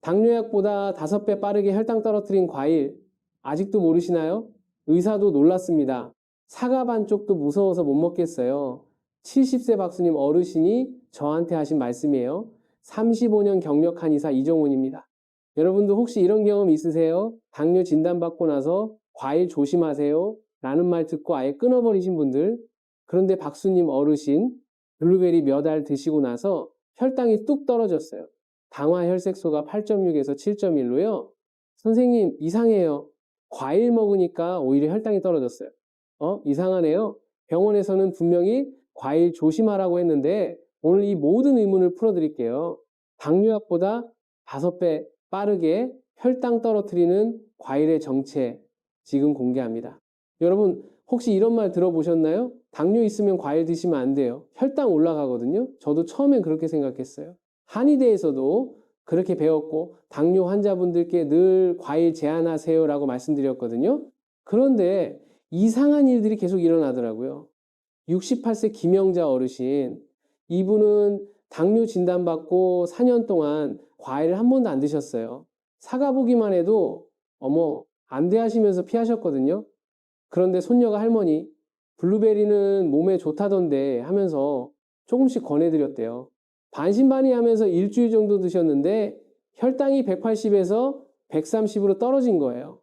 당뇨약보다 5배 빠르게 혈당 떨어뜨린 과일 아직도 모르시나요? 의사도 놀랐습니다. 사과 반쪽도 무서워서 못 먹겠어요. 70세 박수님 어르신이 저한테 하신 말씀이에요. 35년 경력한 의사 이종훈입니다. 여러분도 혹시 이런 경험 있으세요? 당뇨 진단받고 나서 과일 조심하세요 라는 말 듣고 아예 끊어버리신 분들. 그런데 박수님 어르신 블루베리 몇 알 드시고 나서 혈당이 뚝 떨어졌어요. 당화 혈색소가 8.6에서 7.1로요. 선생님 이상해요. 과일 먹으니까 오히려 혈당이 떨어졌어요. 이상하네요. 병원에서는 분명히 과일 조심하라고 했는데 오늘 이 모든 의문을 풀어드릴게요. 당뇨약보다 5배 빠르게 혈당 떨어뜨리는 과일의 정체 지금 공개합니다. 여러분 혹시 이런 말 들어보셨나요? 당뇨 있으면 과일 드시면 안 돼요. 혈당 올라가거든요. 저도 처음엔 그렇게 생각했어요. 한의대에서도 그렇게 배웠고 당뇨 환자분들께 늘 과일 제한하세요라고 말씀드렸거든요. 그런데 이상한 일들이 계속 일어나더라고요. 68세 김영자 어르신, 이분은 당뇨 진단받고 4년 동안 과일을 한 번도 안 드셨어요. 사과 보기만 해도 어머 안 돼 하시면서 피하셨거든요. 그런데 손녀가 할머니 블루베리는 몸에 좋다던데 하면서 조금씩 권해드렸대요. 반신반의하면서 일주일 정도 드셨는데 혈당이 180에서 130으로 떨어진 거예요.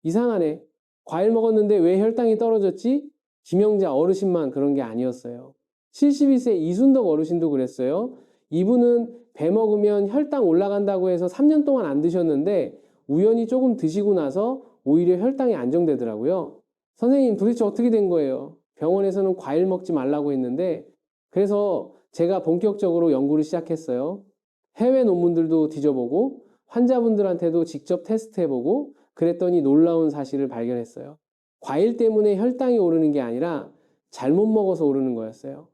이상하네. 과일 먹었는데 왜 혈당이 떨어졌지? 김영자 어르신만 그런 게 아니었어요. 72세 이순덕 어르신도 그랬어요. 이분은 배 먹으면 혈당 올라간다고 해서 3년 동안 안 드셨는데 우연히 조금 드시고 나서 오히려 혈당이 안정되더라고요. 선생님 도대체 어떻게 된 거예요? 병원에서는 과일 먹지 말라고 했는데 그래서 제가 본격적으로 연구를 시작했어요. 해외 논문들도 뒤져보고 환자분들한테도 직접 테스트해보고 그랬더니 놀라운 사실을 발견했어요. 과일 때문에 혈당이 오르는 게 아니라 잘못 먹어서 오르는 거였어요.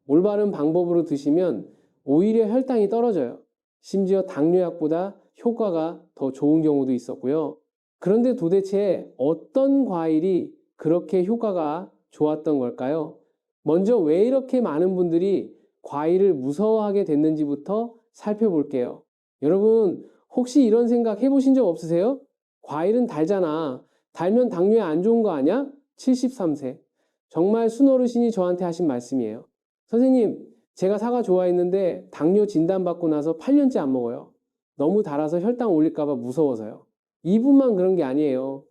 올바른 방법으로 드시면 오히려 혈당이 떨어져요. 심지어 당뇨약보다 효과가 더 좋은 경우도 있었고요. 그런데 도대체 어떤 과일이 그렇게 효과가 좋았던 걸까요? 먼저 왜 이렇게 많은 분들이 과일을 무서워하게 됐는지부터 살펴볼게요. 여러분 혹시 이런 생각 해보신 적 없으세요? 과일은 달잖아. 달면 당뇨에 안 좋은 거 아니야? 73세. 정말 순어르신이 저한테 하신 말씀이에요. 선생님, 제가 사과 좋아했는데 당뇨 진단받고 나서 8년째 안 먹어요. 너무 달아서 혈당 올릴까봐 무서워서요. 이분만 그런 게 아니에요.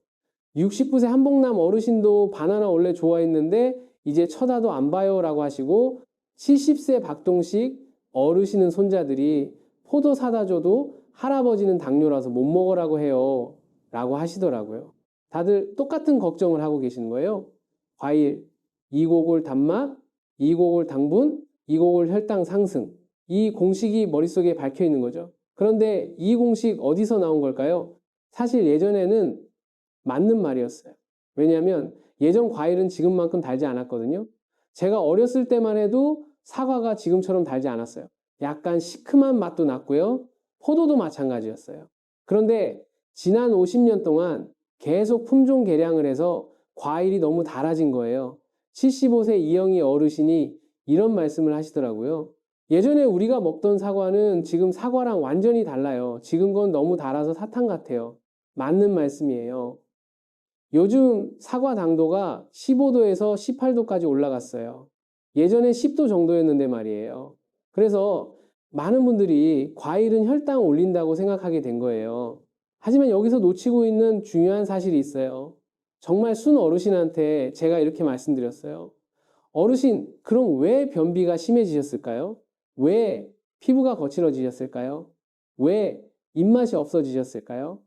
69세 한복남 어르신도 바나나 원래 좋아했는데 이제 쳐다도 안 봐요 라고 하시고 70세 박동식 어르신은 손자들이 포도 사다 줘도 할아버지는 당뇨라서 못 먹으라고 해요 라고 하시더라고요. 다들 똑같은 걱정을 하고 계시는 거예요. 과일, 이고골 단맛, 이고골 당분, 이고골 혈당 상승. 이 공식이 머릿속에 박혀 있는 거죠. 그런데 이 공식 어디서 나온 걸까요? 사실 예전에는 맞는 말이었어요. 왜냐하면 예전 과일은 지금만큼 달지 않았거든요. 제가 어렸을 때만 해도 사과가 지금처럼 달지 않았어요. 약간 시큼한 맛도 났고요. 포도도 마찬가지였어요. 그런데 지난 50년 동안 계속 품종 개량을 해서 과일이 너무 달아진 거예요. 75세 이영희 어르신이 이런 말씀을 하시더라고요. 예전에 우리가 먹던 사과는 지금 사과랑 완전히 달라요. 지금 건 너무 달아서 사탕 같아요. 맞는 말씀이에요. 요즘 사과 당도가 15도에서 18도까지 올라갔어요. 예전에 10도 정도였는데 말이에요. 그래서 많은 분들이 과일은 혈당 올린다고 생각하게 된 거예요. 하지만 여기서 놓치고 있는 중요한 사실이 있어요. 정말 순 어르신한테 제가 이렇게 말씀드렸어요. 어르신, 그럼 왜 변비가 심해지셨을까요? 왜 피부가 거칠어지셨을까요? 왜 입맛이 없어지셨을까요?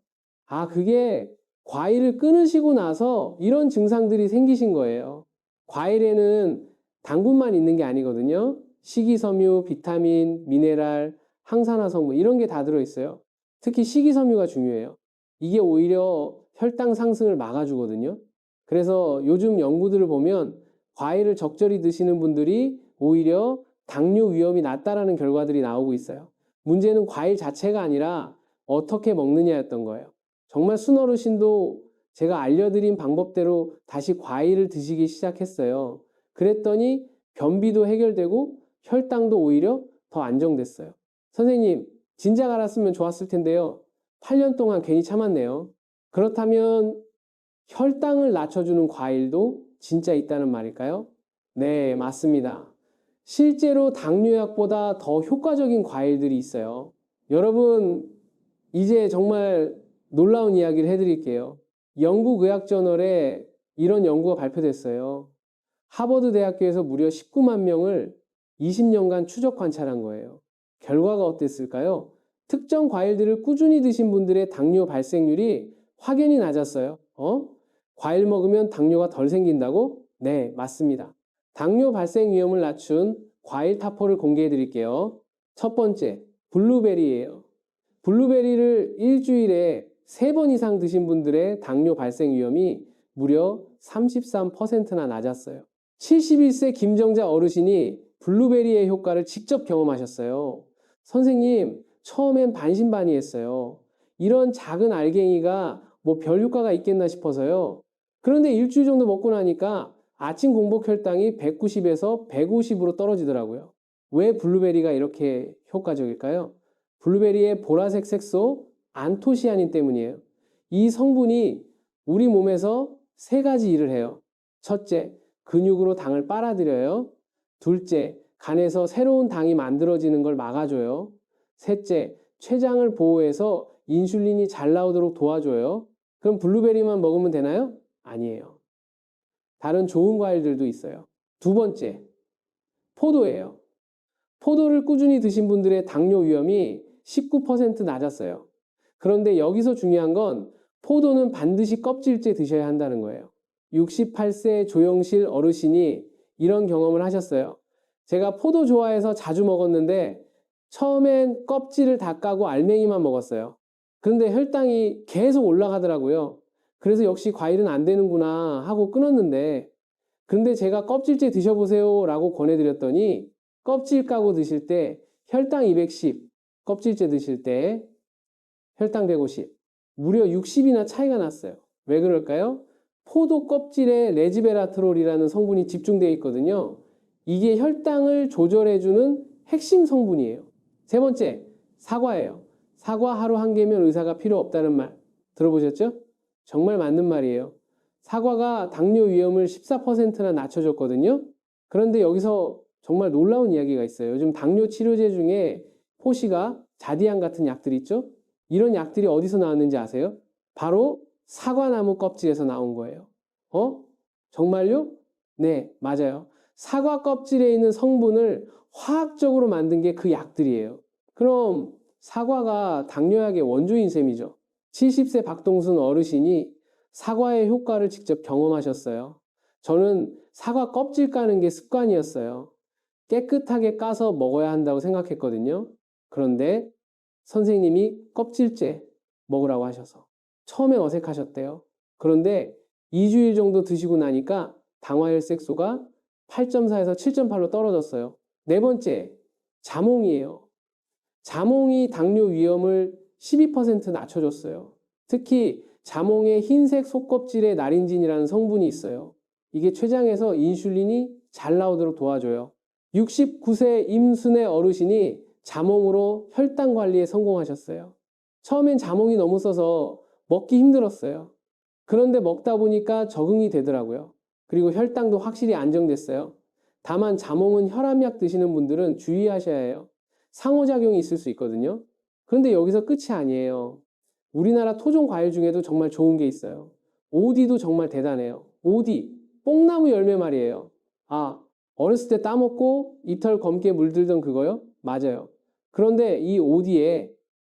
그게 과일을 끊으시고 나서 이런 증상들이 생기신 거예요. 과일에는 당분만 있는 게 아니거든요. 식이섬유, 비타민, 미네랄, 항산화 성분 이런 게 다 들어있어요. 특히 식이섬유가 중요해요. 이게 오히려 혈당 상승을 막아주거든요. 그래서 요즘 연구들을 보면 과일을 적절히 드시는 분들이 오히려 당뇨 위험이 낮다라는 결과들이 나오고 있어요. 문제는 과일 자체가 아니라 어떻게 먹느냐였던 거예요. 정말 순어르신도 제가 알려드린 방법대로 다시 과일을 드시기 시작했어요. 그랬더니 변비도 해결되고 혈당도 오히려 더 안정됐어요. 선생님, 진작 알았으면 좋았을 텐데요. 8년 동안 괜히 참았네요. 그렇다면 혈당을 낮춰주는 과일도 진짜 있다는 말일까요? 네, 맞습니다. 실제로 당뇨약보다 더 효과적인 과일들이 있어요. 여러분, 이제 정말 놀라운 이야기를 해드릴게요. 영국 의학저널에 이런 연구가 발표됐어요. 하버드 대학교에서 무려 19만 명을 20년간 추적 관찰한 거예요. 결과가 어땠을까요? 특정 과일들을 꾸준히 드신 분들의 당뇨 발생률이 확연히 낮았어요. 과일 먹으면 당뇨가 덜 생긴다고? 네, 맞습니다. 당뇨 발생 위험을 낮춘 과일 탑4를 공개해 드릴게요. 첫 번째, 블루베리예요. 블루베리를 일주일에 3번 이상 드신 분들의 당뇨 발생 위험이 무려 33%나 낮았어요. 71세 김정자 어르신이 블루베리의 효과를 직접 경험하셨어요. 선생님, 처음엔 반신반의했어요. 이런 작은 알갱이가 뭐 별 효과가 있겠나 싶어서요. 그런데 일주일 정도 먹고 나니까 아침 공복 혈당이 190에서 150으로 떨어지더라고요. 왜 블루베리가 이렇게 효과적일까요? 블루베리의 보라색 색소 안토시아닌 때문이에요. 이 성분이 우리 몸에서 3가지 일을 해요. 첫째, 근육으로 당을 빨아들여요. 둘째, 간에서 새로운 당이 만들어지는 걸 막아줘요. 셋째, 췌장을 보호해서 인슐린이 잘 나오도록 도와줘요. 그럼 블루베리만 먹으면 되나요? 아니에요. 다른 좋은 과일들도 있어요. 두 번째, 포도예요. 포도를 꾸준히 드신 분들의 당뇨 위험이 19% 낮았어요. 그런데 여기서 중요한 건 포도는 반드시 껍질째 드셔야 한다는 거예요. 68세 조영실 어르신이 이런 경험을 하셨어요. 제가 포도 좋아해서 자주 먹었는데 처음엔 껍질을 다 까고 알맹이만 먹었어요. 그런데 혈당이 계속 올라가더라고요. 그래서 역시 과일은 안 되는구나 하고 끊었는데, 근데 제가 껍질째 드셔보세요 라고 권해드렸더니 껍질 까고 드실 때 혈당 210, 껍질째 드실 때 혈당 150, 무려 60이나 차이가 났어요. 왜 그럴까요? 포도 껍질에 레지베라트롤이라는 성분이 집중되어 있거든요. 이게 혈당을 조절해주는 핵심 성분이에요. 세 번째, 사과예요. 사과 하루 한 개면 의사가 필요 없다는 말 들어보셨죠? 정말 맞는 말이에요. 사과가 당뇨 위험을 14%나 낮춰줬거든요. 그런데 여기서 정말 놀라운 이야기가 있어요. 요즘 당뇨 치료제 중에 포시가 자디안 같은 약들 있죠? 이런 약들이 어디서 나왔는지 아세요? 바로 사과나무 껍질에서 나온 거예요. 정말요? 네, 맞아요. 사과 껍질에 있는 성분을 화학적으로 만든 게 그 약들이에요. 그럼 사과가 당뇨약의 원조인 셈이죠. 70세 박동순 어르신이 사과의 효과를 직접 경험하셨어요. 저는 사과 껍질 까는 게 습관이었어요. 깨끗하게 까서 먹어야 한다고 생각했거든요. 그런데 선생님이 껍질째 먹으라고 하셔서 처음에 어색하셨대요. 그런데 2주일 정도 드시고 나니까 당화혈색소가 8.4에서 7.8로 떨어졌어요. 네 번째, 자몽이에요. 자몽이 당뇨 위험을 12% 낮춰줬어요. 특히 자몽의 흰색 속껍질에 나린진이라는 성분이 있어요. 이게 췌장에서 인슐린이 잘 나오도록 도와줘요. 69세 임순애 어르신이 자몽으로 혈당 관리에 성공하셨어요. 처음엔 자몽이 너무 써서 먹기 힘들었어요. 그런데 먹다 보니까 적응이 되더라고요. 그리고 혈당도 확실히 안정됐어요. 다만 자몽은 혈압약 드시는 분들은 주의하셔야 해요. 상호작용이 있을 수 있거든요. 그런데 여기서 끝이 아니에요. 우리나라 토종 과일 중에도 정말 좋은 게 있어요. 오디도 정말 대단해요. 오디, 뽕나무 열매 말이에요. 아, 어렸을 때 따먹고 이털 검게 물들던 그거요? 맞아요. 그런데 이 오디에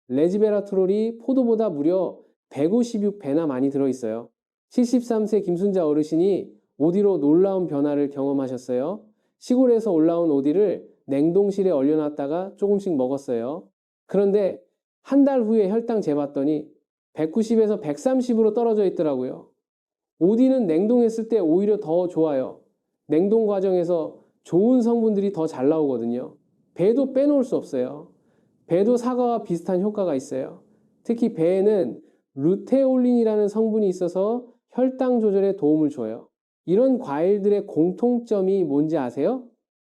레지베라트롤이 포도보다 무려 156배나 많이 들어있어요. 73세 김순자 어르신이 오디로 놀라운 변화를 경험하셨어요. 시골에서 올라온 오디를 냉동실에 얼려놨다가 조금씩 먹었어요. 그런데 한 달 후에 혈당 재봤더니 190에서 130으로 떨어져 있더라고요. 오디는 냉동했을 때 오히려 더 좋아요. 냉동 과정에서 좋은 성분들이 더 잘 나오거든요. 배도 빼놓을 수 없어요. 배도 사과와 비슷한 효과가 있어요. 특히 배에는 루테올린이라는 성분이 있어서 혈당 조절에 도움을 줘요. 이런 과일들의 공통점이 뭔지 아세요?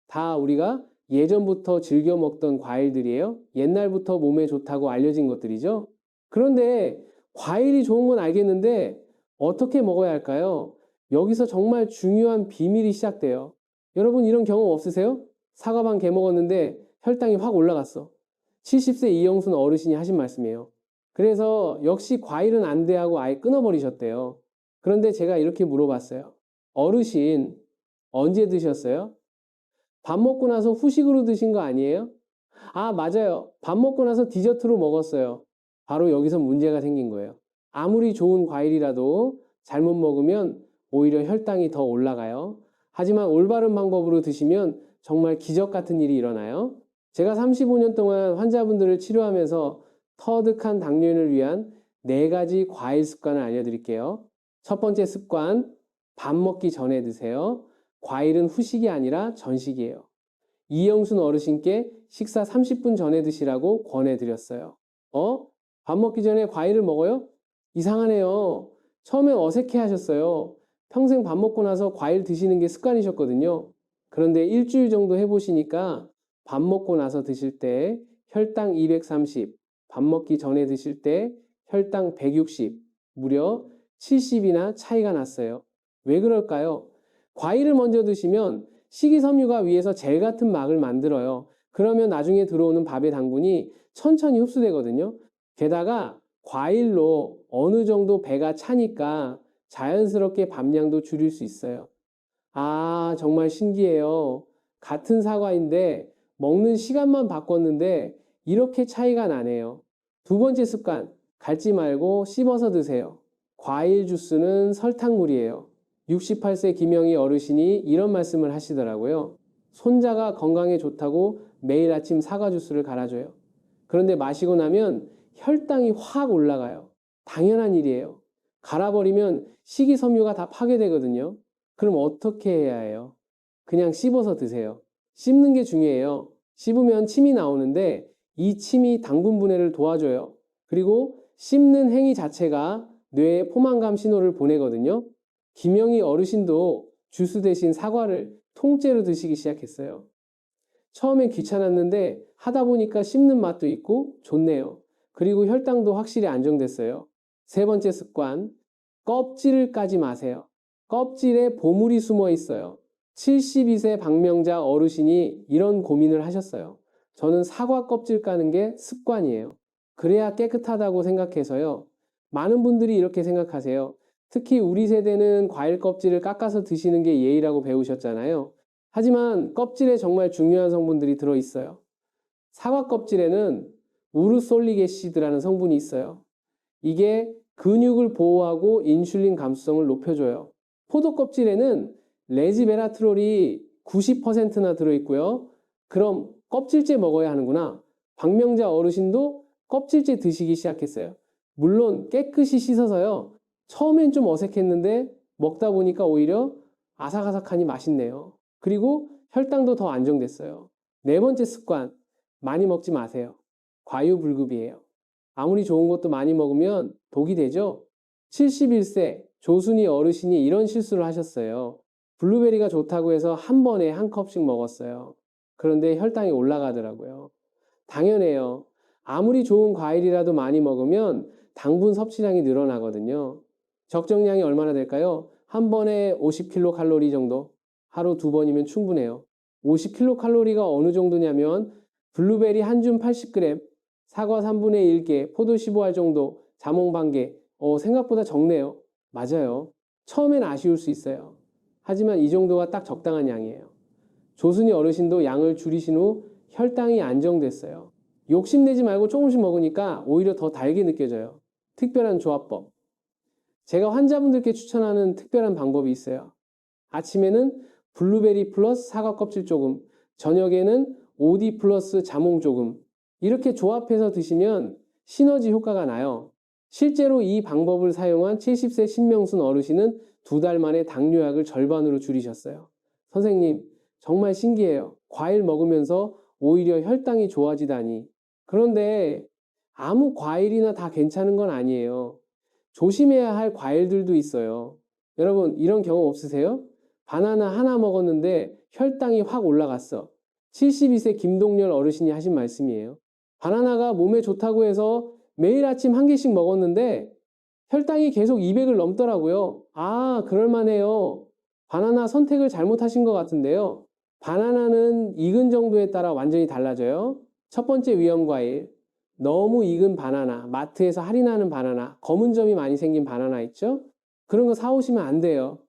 다 우리가 예전부터 즐겨 먹던 과일들이에요. 옛날부터 몸에 좋다고 알려진 것들이죠. 그런데 과일이 좋은 건 알겠는데 어떻게 먹어야 할까요? 여기서 정말 중요한 비밀이 시작돼요. 여러분 이런 경험 없으세요? 사과반 개 먹었는데 혈당이 확 올라갔어. 70세 이영순 어르신이 하신 말씀이에요. 그래서 역시 과일은 안 돼 하고 아예 끊어버리셨대요. 그런데 제가 이렇게 물어봤어요. 어르신 언제 드셨어요? 밥 먹고 나서 후식으로 드신 거 아니에요? 아, 맞아요. 밥 먹고 나서 디저트로 먹었어요. 바로 여기서 문제가 생긴 거예요. 아무리 좋은 과일이라도 잘못 먹으면 오히려 혈당이 더 올라가요. 하지만 올바른 방법으로 드시면 정말 기적 같은 일이 일어나요. 제가 35년 동안 환자분들을 치료하면서 터득한 당뇨인을 위한 4가지 과일 습관을 알려드릴게요. 첫 번째 습관, 밥 먹기 전에 드세요. 과일은 후식이 아니라 전식이에요. 이영순 어르신께 식사 30분 전에 드시라고 권해드렸어요. 밥 먹기 전에 과일을 먹어요? 이상하네요. 처음엔 어색해 하셨어요. 평생 밥 먹고 나서 과일 드시는 게 습관이셨거든요. 그런데 일주일 정도 해보시니까 밥 먹고 나서 드실 때 혈당 230, 밥 먹기 전에 드실 때 혈당 160, 무려 70이나 차이가 났어요. 왜 그럴까요? 과일을 먼저 드시면 식이섬유가 위에서 젤 같은 막을 만들어요. 그러면 나중에 들어오는 밥의 당분이 천천히 흡수되거든요. 게다가 과일로 어느 정도 배가 차니까 자연스럽게 밥량도 줄일 수 있어요. 아, 정말 신기해요. 같은 사과인데 먹는 시간만 바꿨는데 이렇게 차이가 나네요. 두 번째 습관, 갈지 말고 씹어서 드세요. 과일 주스는 설탕물이에요. 68세 김영희 어르신이 이런 말씀을 하시더라고요. 손자가 건강에 좋다고 매일 아침 사과 주스를 갈아줘요. 그런데 마시고 나면 혈당이 확 올라가요. 당연한 일이에요. 갈아버리면 식이섬유가 다 파괴되거든요. 그럼 어떻게 해야 해요? 그냥 씹어서 드세요. 씹는 게 중요해요. 씹으면 침이 나오는데 이 침이 당분 분해를 도와줘요. 그리고 씹는 행위 자체가 뇌에 포만감 신호를 보내거든요. 김영희 어르신도 주스 대신 사과를 통째로 드시기 시작했어요. 처음엔 귀찮았는데 하다 보니까 씹는 맛도 있고 좋네요. 그리고 혈당도 확실히 안정됐어요. 세 번째 습관, 껍질을 까지 마세요. 껍질에 보물이 숨어 있어요. 72세 박명자 어르신이 이런 고민을 하셨어요. 저는 사과 껍질 까는 게 습관이에요. 그래야 깨끗하다고 생각해서요. 많은 분들이 이렇게 생각하세요. 특히 우리 세대는 과일 껍질을 깎아서 드시는 게 예의라고 배우셨잖아요. 하지만 껍질에 정말 중요한 성분들이 들어있어요. 사과 껍질에는 우르솔리게시드라는 성분이 있어요. 이게 근육을 보호하고 인슐린 감수성을 높여줘요. 포도 껍질에는 레지베라트롤이 90%나 들어있고요. 그럼 껍질째 먹어야 하는구나. 박명자 어르신도 껍질째 드시기 시작했어요. 물론 깨끗이 씻어서요. 처음엔 좀 어색했는데 먹다 보니까 오히려 아삭아삭하니 맛있네요. 그리고 혈당도 더 안정됐어요. 네 번째 습관, 많이 먹지 마세요. 과유불급이에요. 아무리 좋은 것도 많이 먹으면 독이 되죠? 71세 조순이 어르신이 이런 실수를 하셨어요. 블루베리가 좋다고 해서 한 번에 한 컵씩 먹었어요. 그런데 혈당이 올라가더라고요. 당연해요. 아무리 좋은 과일이라도 많이 먹으면 당분 섭취량이 늘어나거든요. 적정량이 얼마나 될까요? 한 번에 50kcal 정도? 하루 2번이면 충분해요. 50kcal가 어느 정도냐면 블루베리 한 줌 80g, 사과 3분의 1개, 포도 15알 정도, 자몽 반 개. 생각보다 적네요. 맞아요. 처음엔 아쉬울 수 있어요. 하지만 이 정도가 딱 적당한 양이에요. 조순이 어르신도 양을 줄이신 후 혈당이 안정됐어요. 욕심내지 말고 조금씩 먹으니까 오히려 더 달게 느껴져요. 특별한 조합법. 제가 환자분들께 추천하는 특별한 방법이 있어요. 아침에는 블루베리 플러스 사과 껍질 조금, 저녁에는 오디 플러스 자몽 조금, 이렇게 조합해서 드시면 시너지 효과가 나요. 실제로 이 방법을 사용한 70세 신명순 어르신은 2달 만에 당뇨약을 절반으로 줄이셨어요. 선생님, 정말 신기해요. 과일 먹으면서 오히려 혈당이 좋아지다니. 그런데 아무 과일이나 다 괜찮은 건 아니에요. 조심해야 할 과일들도 있어요. 여러분, 이런 경험 없으세요? 바나나 하나 먹었는데 혈당이 확 올라갔어. 72세 김동열 어르신이 하신 말씀이에요. 바나나가 몸에 좋다고 해서 매일 아침 한 개씩 먹었는데 혈당이 계속 200을 넘더라고요. 아, 그럴만해요. 바나나 선택을 잘못하신 것 같은데요. 바나나는 익은 정도에 따라 완전히 달라져요. 첫 번째 위험과일, 너무 익은 바나나, 마트에서 할인하는 바나나, 검은 점이 많이 생긴 바나나 있죠? 그런 거 사오시면 안 돼요.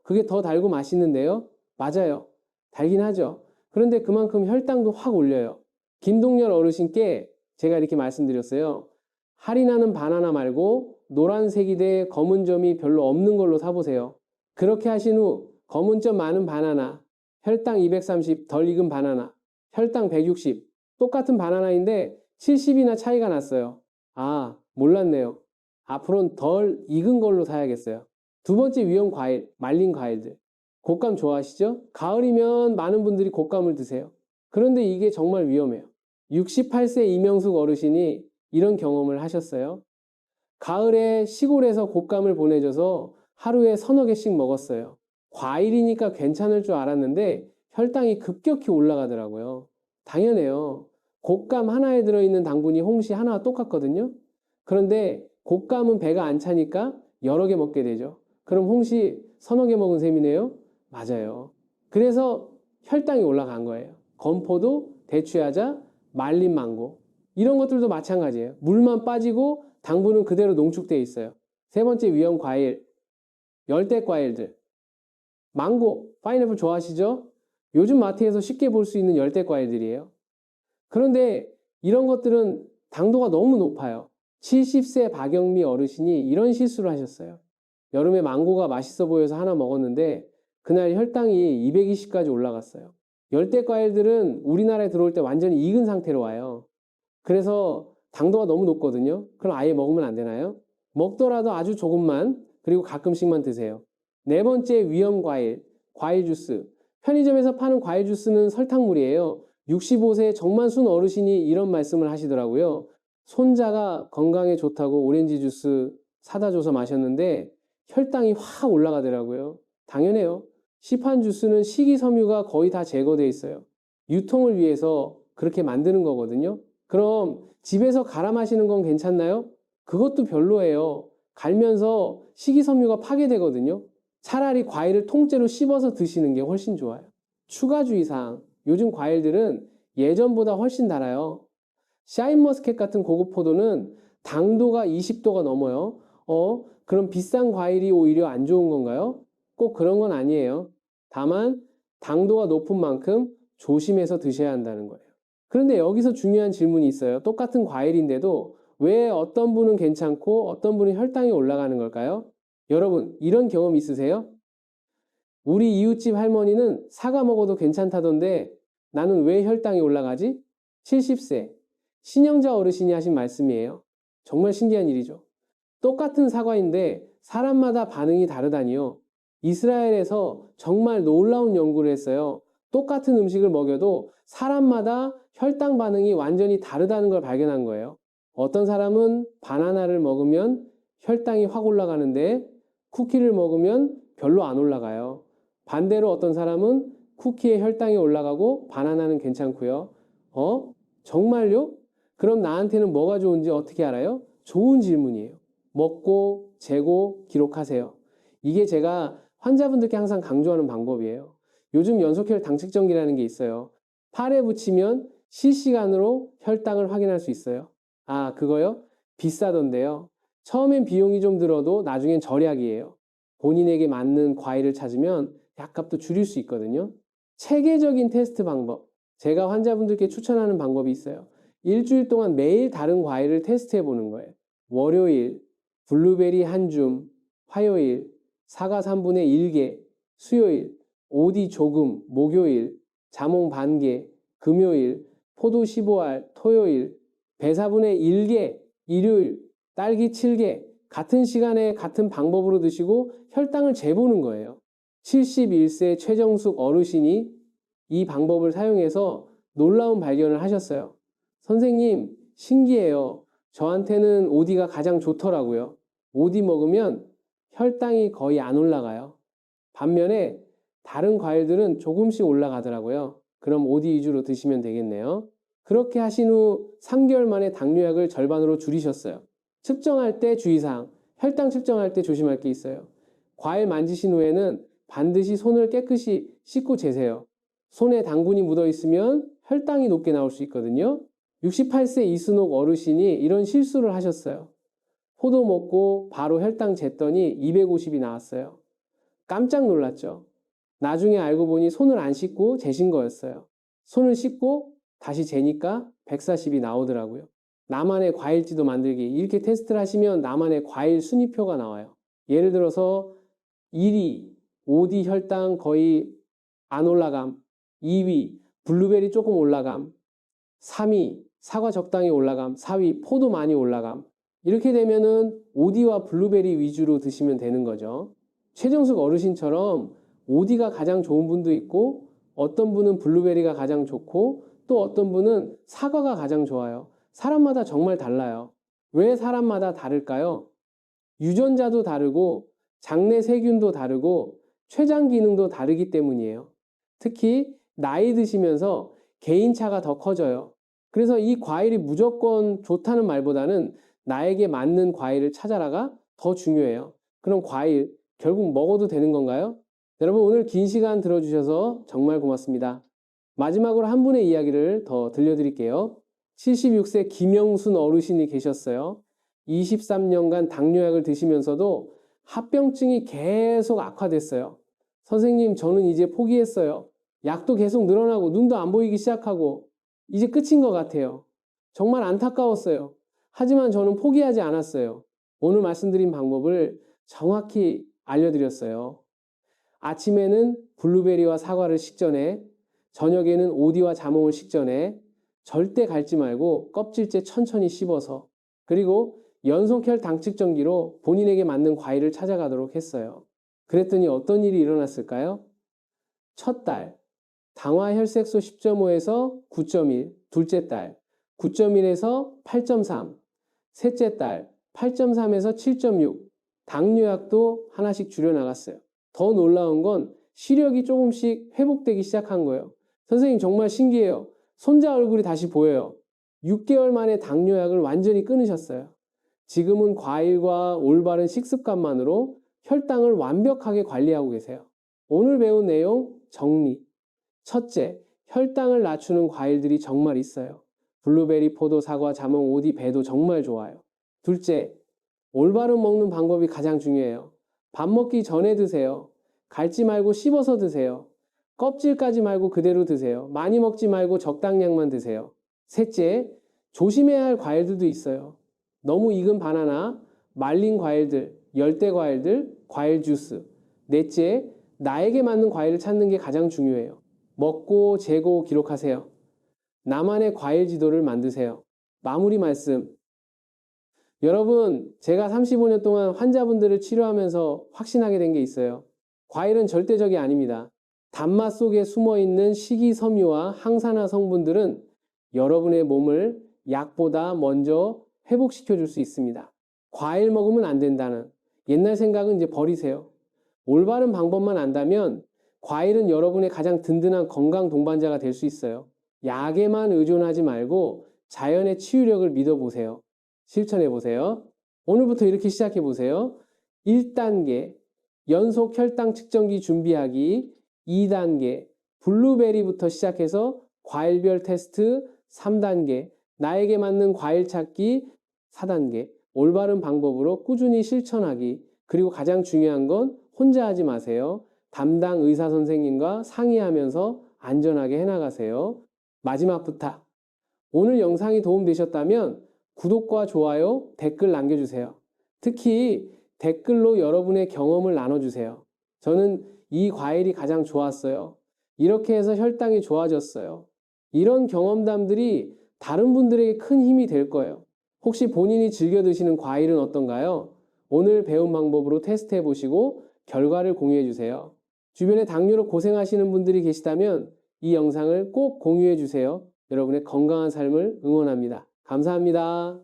그게 더 달고 맛있는데요? 맞아요. 달긴 하죠. 그런데 그만큼 혈당도 확 올려요. 김동열 어르신께 제가 이렇게 말씀드렸어요. 할인하는 바나나 말고 노란색이 돼 검은 점이 별로 없는 걸로 사보세요. 그렇게 하신 후 검은 점 많은 바나나, 혈당 230, 덜 익은 바나나, 혈당 160, 똑같은 바나나인데 70이나 차이가 났어요. 아, 몰랐네요. 앞으로는 덜 익은 걸로 사야겠어요. 두 번째 위험 과일, 말린 과일들. 곶감 좋아하시죠? 가을이면 많은 분들이 곶감을 드세요. 그런데 이게 정말 위험해요. 68세 이명숙 어르신이 이런 경험을 하셨어요. 가을에 시골에서 곶감을 보내줘서 하루에 서너 개씩 먹었어요. 과일이니까 괜찮을 줄 알았는데 혈당이 급격히 올라가더라고요. 당연해요. 곶감 하나에 들어있는 당분이 홍시 하나와 똑같거든요. 그런데 곶감은 배가 안 차니까 여러 개 먹게 되죠. 그럼 홍시 서너 개 먹은 셈이네요? 맞아요. 그래서 혈당이 올라간 거예요. 건포도, 대추야자, 말린 망고. 이런 것들도 마찬가지예요. 물만 빠지고 당분은 그대로 농축되어 있어요. 세 번째 위험 과일, 열대 과일들. 망고, 파인애플 좋아하시죠? 요즘 마트에서 쉽게 볼 수 있는 열대 과일들이에요. 그런데 이런 것들은 당도가 너무 높아요. 70세 박영미 어르신이 이런 실수를 하셨어요. 여름에 망고가 맛있어 보여서 하나 먹었는데 그날 혈당이 220까지 올라갔어요. 열대 과일들은 우리나라에 들어올 때 완전히 익은 상태로 와요. 그래서 당도가 너무 높거든요. 그럼 아예 먹으면 안 되나요? 먹더라도 아주 조금만, 그리고 가끔씩만 드세요. 네 번째 위험 과일, 과일 주스. 편의점에서 파는 과일 주스는 설탕물이에요. 65세 정만순 어르신이 이런 말씀을 하시더라고요. 손자가 건강에 좋다고 오렌지 주스 사다 줘서 마셨는데 혈당이 확 올라가더라고요. 당연해요. 시판 주스는 식이섬유가 거의 다 제거돼 있어요. 유통을 위해서 그렇게 만드는 거거든요. 그럼 집에서 갈아 마시는 건 괜찮나요? 그것도 별로예요. 갈면서 식이섬유가 파괴되거든요. 차라리 과일을 통째로 씹어서 드시는 게 훨씬 좋아요. 추가주의사항. 요즘 과일들은 예전보다 훨씬 달아요. 샤인머스켓 같은 고급 포도는 당도가 20도가 넘어요. 그럼 비싼 과일이 오히려 안 좋은 건가요? 꼭 그런 건 아니에요. 다만 당도가 높은 만큼 조심해서 드셔야 한다는 거예요. 그런데 여기서 중요한 질문이 있어요. 똑같은 과일인데도 왜 어떤 분은 괜찮고 어떤 분은 혈당이 올라가는 걸까요? 여러분, 이런 경험 있으세요? 우리 이웃집 할머니는 사과 먹어도 괜찮다던데 나는 왜 혈당이 올라가지? 70세 신영자 어르신이 하신 말씀이에요. 정말 신기한 일이죠. 똑같은 사과인데 사람마다 반응이 다르다니요. 이스라엘에서 정말 놀라운 연구를 했어요. 똑같은 음식을 먹여도 사람마다 혈당 반응이 완전히 다르다는 걸 발견한 거예요. 어떤 사람은 바나나를 먹으면 혈당이 확 올라가는데 쿠키를 먹으면 별로 안 올라가요. 반대로 어떤 사람은 쿠키에 혈당이 올라가고 바나나는 괜찮고요. 정말요? 그럼 나한테는 뭐가 좋은지 어떻게 알아요? 좋은 질문이에요. 먹고 재고 기록하세요. 이게 제가 환자분들께 항상 강조하는 방법이에요. 요즘 연속혈 당측정기라는 게 있어요. 팔에 붙이면 실시간으로 혈당을 확인할 수 있어요. 아, 그거요? 비싸던데요. 처음엔 비용이 좀 들어도 나중엔 절약이에요. 본인에게 맞는 과일을 찾으면 약값도 줄일 수 있거든요. 체계적인 테스트 방법. 제가 환자분들께 추천하는 방법이 있어요. 일주일 동안 매일 다른 과일을 테스트해 보는 거예요. 월요일, 블루베리 한 줌, 화요일, 사과 3분의 1개, 수요일, 오디 조금, 목요일, 자몽 반 개, 금요일, 포도 15알, 토요일, 배사분의 1개, 일요일, 딸기 7개, 같은 시간에 같은 방법으로 드시고 혈당을 재보는 거예요. 71세 최정숙 어르신이 이 방법을 사용해서 놀라운 발견을 하셨어요. 선생님, 신기해요. 저한테는 오디가 가장 좋더라고요. 오디 먹으면 혈당이 거의 안 올라가요. 반면에 다른 과일들은 조금씩 올라가더라고요. 그럼 OD 위주로 드시면 되겠네요. 그렇게 하신 후 3개월 만에 당뇨약을 절반으로 줄이셨어요. 측정할 때 주의사항, 혈당 측정할 때 조심할 게 있어요. 과일 만지신 후에는 반드시 손을 깨끗이 씻고 재세요. 손에 당분이 묻어 있으면 혈당이 높게 나올 수 있거든요. 68세 이순옥 어르신이 이런 실수를 하셨어요. 포도 먹고 바로 혈당 쟀더니 250이 나왔어요. 깜짝 놀랐죠. 나중에 알고 보니 손을 안 씻고 재신 거였어요. 손을 씻고 다시 재니까 140이 나오더라고요. 나만의 과일지도 만들기. 이렇게 테스트를 하시면 나만의 과일 순위표가 나와요. 예를 들어서 1위, OD 혈당 거의 안 올라감. 2위, 블루베리 조금 올라감. 3위, 사과 적당히 올라감. 4위, 포도 많이 올라감. 이렇게 되면은 OD와 블루베리 위주로 드시면 되는 거죠. 최정숙 어르신처럼 OD가 가장 좋은 분도 있고 어떤 분은 블루베리가 가장 좋고 또 어떤 분은 사과가 가장 좋아요. 사람마다 정말 달라요. 왜 사람마다 다를까요? 유전자도 다르고 장내 세균도 다르고 췌장 기능도 다르기 때문이에요. 특히 나이 드시면서 개인차가 더 커져요. 그래서 이 과일이 무조건 좋다는 말보다는 나에게 맞는 과일을 찾아라가 더 중요해요. 그럼 과일 결국 먹어도 되는 건가요? 여러분 오늘 긴 시간 들어주셔서 정말 고맙습니다. 마지막으로 한 분의 이야기를 더 들려드릴게요. 76세 김영순 어르신이 계셨어요. 23년간 당뇨약을 드시면서도 합병증이 계속 악화됐어요. 선생님, 저는 이제 포기했어요. 약도 계속 늘어나고 눈도 안 보이기 시작하고 이제 끝인 것 같아요. 정말 안타까웠어요. 하지만 저는 포기하지 않았어요. 오늘 말씀드린 방법을 정확히 알려드렸어요. 아침에는 블루베리와 사과를 식전에, 저녁에는 오디와 자몽을 식전에 절대 갈지 말고 껍질째 천천히 씹어서, 그리고 연속혈 당 측정기로 본인에게 맞는 과일을 찾아가도록 했어요. 그랬더니 어떤 일이 일어났을까요? 첫 달, 당화 혈색소 10.5에서 9.1, 둘째 달, 9.1에서 8.3, 셋째 달, 8.3에서 7.6, 당뇨약도 하나씩 줄여나갔어요. 더 놀라운 건 시력이 조금씩 회복되기 시작한 거예요. 선생님 정말 신기해요. 손자 얼굴이 다시 보여요. 6개월 만에 당뇨약을 완전히 끊으셨어요. 지금은 과일과 올바른 식습관만으로 혈당을 완벽하게 관리하고 계세요. 오늘 배운 내용 정리. 첫째, 혈당을 낮추는 과일들이 정말 있어요. 블루베리, 포도, 사과, 자몽, 오디, 배도 정말 좋아요. 둘째, 올바른 먹는 방법이 가장 중요해요. 밥 먹기 전에 드세요. 갈지 말고 씹어서 드세요. 껍질까지 말고 그대로 드세요. 많이 먹지 말고 적당량만 드세요. 셋째, 조심해야 할 과일들도 있어요. 너무 익은 바나나, 말린 과일들, 열대 과일들, 과일 주스. 넷째, 나에게 맞는 과일을 찾는 게 가장 중요해요. 먹고 재고 기록하세요. 나만의 과일 지도를 만드세요. 마무리 말씀. 여러분, 제가 35년 동안 환자분들을 치료하면서 확신하게 된 게 있어요. 과일은 절대적이 아닙니다. 단맛 속에 숨어있는 식이섬유와 항산화 성분들은 여러분의 몸을 약보다 먼저 회복시켜 줄 수 있습니다. 과일 먹으면 안 된다는 옛날 생각은 이제 버리세요. 올바른 방법만 안다면 과일은 여러분의 가장 든든한 건강 동반자가 될 수 있어요. 약에만 의존하지 말고 자연의 치유력을 믿어보세요. 실천해보세요. 오늘부터 이렇게 시작해보세요. 1단계 연속 혈당 측정기 준비하기, 2단계 블루베리부터 시작해서 과일별 테스트, 3단계 나에게 맞는 과일 찾기, 4단계 올바른 방법으로 꾸준히 실천하기. 그리고 가장 중요한 건 혼자 하지 마세요. 담당 의사 선생님과 상의하면서 안전하게 해나가세요. 마지막 부탁. 오늘 영상이 도움되셨다면 구독과 좋아요, 댓글 남겨주세요. 특히 댓글로 여러분의 경험을 나눠주세요. 저는 이 과일이 가장 좋았어요. 이렇게 해서 혈당이 좋아졌어요. 이런 경험담들이 다른 분들에게 큰 힘이 될 거예요. 혹시 본인이 즐겨 드시는 과일은 어떤가요? 오늘 배운 방법으로 테스트해 보시고 결과를 공유해 주세요. 주변에 당뇨로 고생하시는 분들이 계시다면 이 영상을 꼭 공유해 주세요. 여러분의 건강한 삶을 응원합니다. 감사합니다.